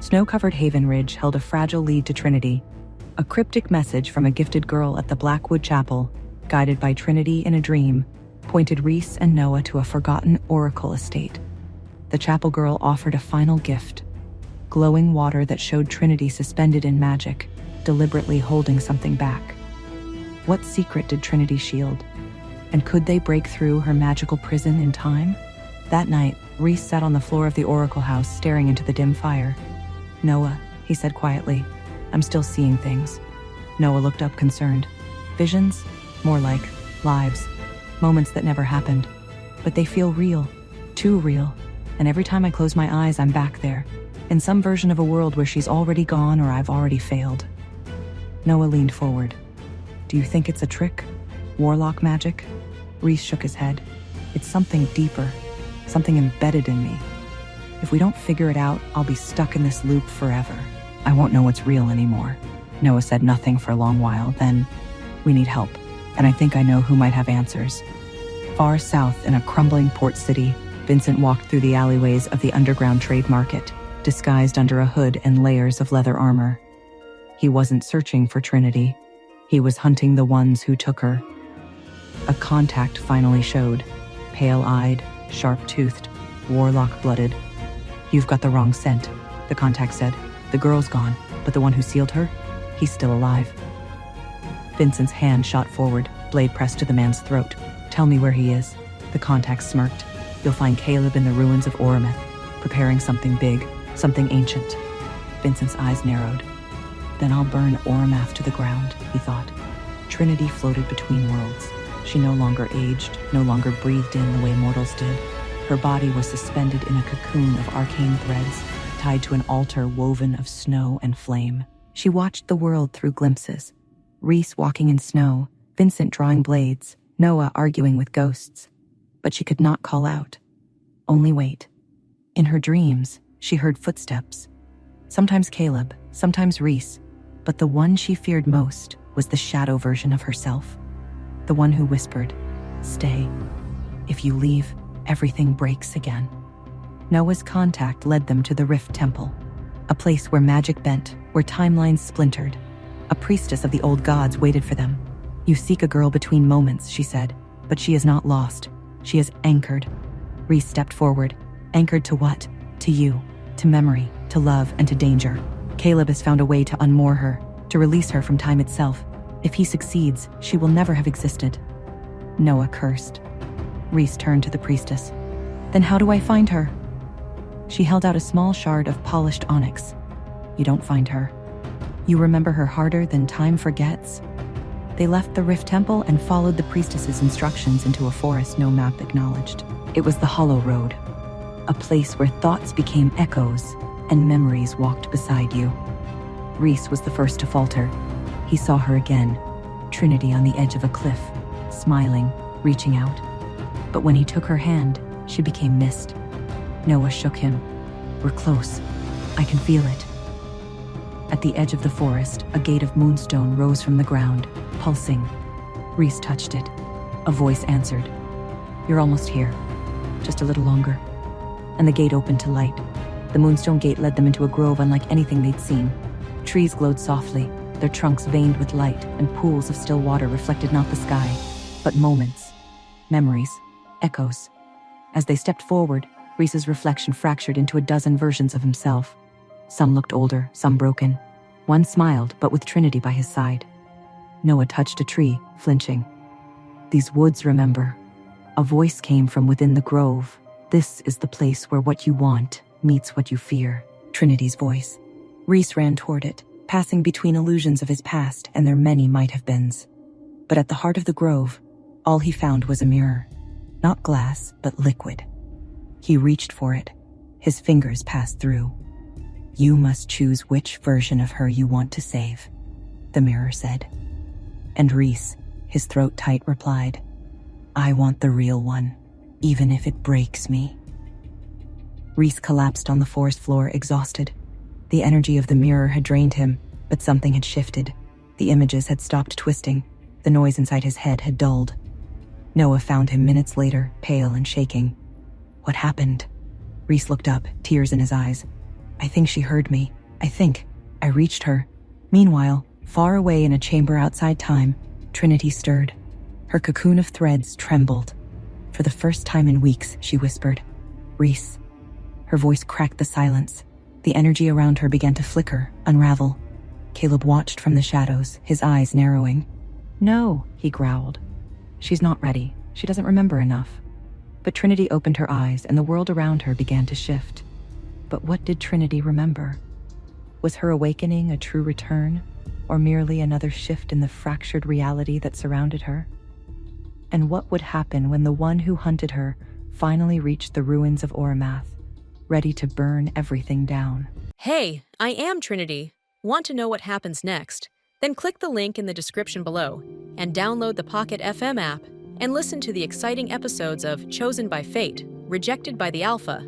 Snow-covered Haven Ridge held a fragile lead to Trinity, a cryptic message from a gifted girl at the Blackwood Chapel, guided by Trinity in a dream, pointed Reece and Noah to a forgotten oracle estate. The chapel girl offered a final gift, glowing water that showed Trinity suspended in magic, deliberately holding something back. What secret did Trinity shield? And could they break through her magical prison in time? That night, Reece sat on the floor of the oracle house staring into the dim fire. "Noah," he said quietly, "I'm still seeing things." Noah looked up concerned. "Visions? More like lives. Moments that never happened. But they feel real. Too real. And every time I close my eyes, I'm back there. In some version of a world where she's already gone or I've already failed." Noah leaned forward. "Do you think it's a trick? Warlock magic?" Reece shook his head. "It's something deeper. Something embedded in me. If we don't figure it out, I'll be stuck in this loop forever. I won't know what's real anymore." Noah said nothing for a long while. Then, "We need help, and I think I know who might have answers." Far south in a crumbling port city, Vincent walked through the alleyways of the underground trade market, disguised under a hood and layers of leather armor. He wasn't searching for Trinity. He was hunting the ones who took her. A contact finally showed, pale-eyed, sharp-toothed, warlock-blooded. "You've got the wrong scent," the contact said. "The girl's gone, but the one who sealed her, he's still alive." Vincent's hand shot forward, blade pressed to the man's throat. "Tell me where he is." The contact smirked. "You'll find Caleb in the ruins of Orometh, preparing something big, something ancient." Vincent's eyes narrowed. "Then I'll burn Orometh to the ground," he thought. Trinity floated between worlds. She no longer aged, no longer breathed in the way mortals did. Her body was suspended in a cocoon of arcane threads, tied to an altar woven of snow and flame. She watched the world through glimpses. Reece walking in snow, Vincent drawing blades, Noah arguing with ghosts. But she could not call out. Only wait. In her dreams, she heard footsteps. Sometimes Caleb, sometimes Reece, but the one she feared most was the shadow version of herself. The one who whispered, "Stay. If you leave, everything breaks again." Noah's contact led them to the Rift Temple, a place where magic bent, where timelines splintered. A priestess of the old gods waited for them. "You seek a girl between moments," she said, "but she is not lost. She is anchored." Reece stepped forward. "Anchored to what?" "To you, to memory, to love, and to danger. Caleb has found a way to unmoor her, to release her from time itself. If he succeeds, she will never have existed." Noah cursed. Reece turned to the priestess. "Then how do I find her?" She held out a small shard of polished onyx. "You don't find her. You remember her harder than time forgets." They left the Rift Temple and followed the priestess's instructions into a forest no map acknowledged. It was the Hollow Road, a place where thoughts became echoes and memories walked beside you. Reece was the first to falter. He saw her again, Trinity on the edge of a cliff, smiling, reaching out. But when he took her hand, she became mist. Noah shook him. "We're close. I can feel it." At the edge of the forest, a gate of moonstone rose from the ground, pulsing. Reece touched it. A voice answered, "You're almost here. Just a little longer." And the gate opened to light. The moonstone gate led them into a grove unlike anything they'd seen. Trees glowed softly, their trunks veined with light, and pools of still water reflected not the sky, but moments, memories, echoes. As they stepped forward, Reece's reflection fractured into a dozen versions of himself. Some looked older, some broken. One smiled, but with Trinity by his side. Noah touched a tree, flinching. "These woods remember." A voice came from within the grove. "This is the place where what you want meets what you fear." Trinity's voice. Reece ran toward it, passing between illusions of his past and their many might-have-beens. But at the heart of the grove, all he found was a mirror. Not glass, but liquid. He reached for it. His fingers passed through. "You must choose which version of her you want to save," the mirror said. And Reece, his throat tight, replied, "I want the real one, even if it breaks me." Reece collapsed on the forest floor, exhausted. The energy of the mirror had drained him, but something had shifted. The images had stopped twisting. The noise inside his head had dulled. Noah found him minutes later, pale and shaking. "What happened?" Reece looked up, tears in his eyes. I think she heard me. I reached her. Meanwhile, far away in a chamber outside time, Trinity stirred. Her cocoon of threads trembled. For the first time in weeks, she whispered, "Reece." Her voice cracked the silence. The energy around her began to flicker, unravel. Caleb watched from the shadows, his eyes narrowing. "No," he growled. "She's not ready. She doesn't remember enough." But Trinity opened her eyes and the world around her began to shift. But what did Trinity remember? Was her awakening a true return, or merely another shift in the fractured reality that surrounded her? And what would happen when the one who hunted her finally reached the ruins of Oramath, ready to burn everything down? Hey, I am Trinity. Want to know what happens next? Then click the link in the description below and download the Pocket FM app and listen to the exciting episodes of Chosen by Fate, Rejected by the Alpha.